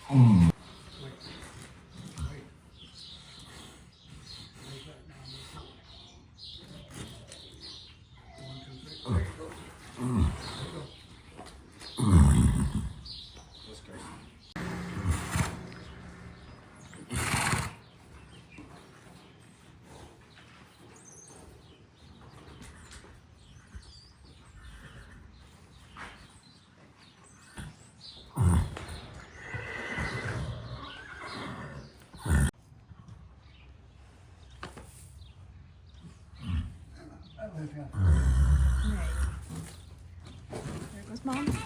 There goes Mom.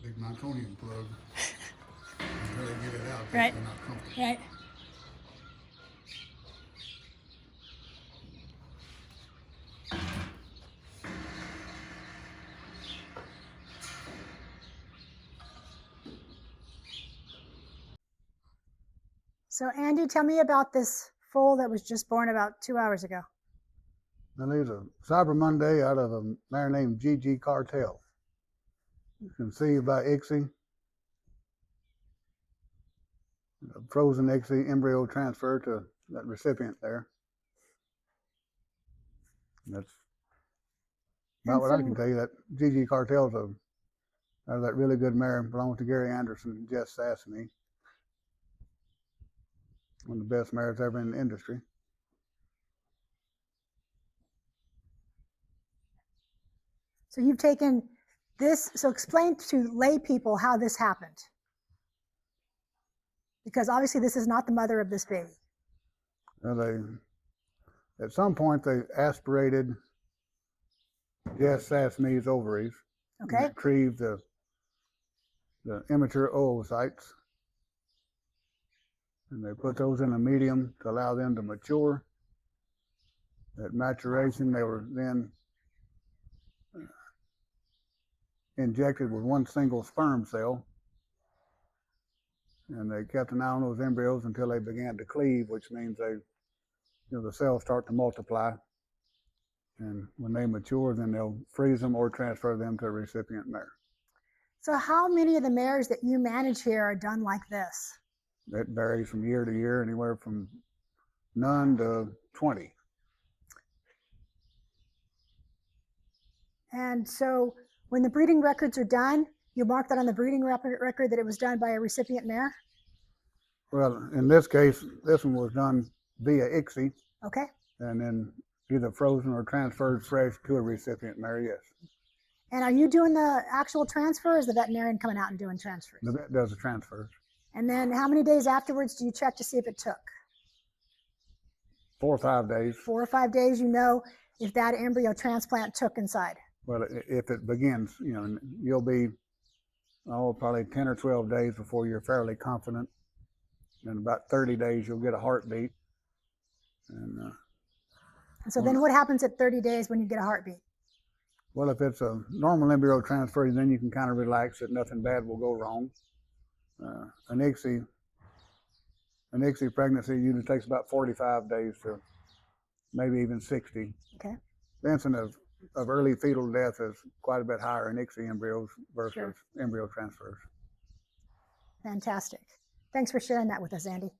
Big Montonian plug. Until they get it out, Right. they're not comfortable. Right. So Andy, tell me about this foal that was just born about 2 hours ago. Now there's a Cyber Monday out of a mare named GG Cartel. Conceived by ICSI. A frozen ICSI embryo transfer to that recipient there. That's about what I can tell you. That GG Cartel's out of that really good mare, belongs to Gary Anderson and Jess Sassamy. One of the best mares ever in the industry. So you've taken this, so explain to lay people how this happened. Because obviously this is not the mother of this baby. Well, at some point they aspirated Jess Sassamy's ovaries. Okay. Retrieved the immature oocytes. And they put those in a medium to allow them to mature. At maturation, they were then injected with one single sperm cell. And they kept an eye on those embryos until they began to cleave, which means the cells start to multiply. And when they mature, then they'll freeze them or transfer them to a recipient mare. So how many of the mares that you manage here are done like this? It varies from year to year, anywhere from none to 20. And so when the breeding records are done, you mark that on the breeding record that it was done by a recipient mare? Well, in this case, this one was done via ICSI. Okay. And then either frozen or transferred fresh to a recipient mare, yes. And are you doing the actual transfer, or is the veterinarian coming out and doing transfers? The vet does the transfers. And then how many days afterwards do you check to see if it took? 4 or 5 days. 4 or 5 days, you know if that embryo transplant took inside. Well, if it begins, you'll be, probably 10 or 12 days before you're fairly confident. In about 30 days, you'll get a heartbeat. And so then what happens at 30 days when you get a heartbeat? Well, if it's a normal embryo transfer, then you can kind of relax that nothing bad will go wrong. An ICSI pregnancy usually takes about 45 days to maybe even 60. Okay. The incidence of early fetal death is quite a bit higher in ICSI embryos versus Sure. embryo transfers. Fantastic. Thanks for sharing that with us, Andy.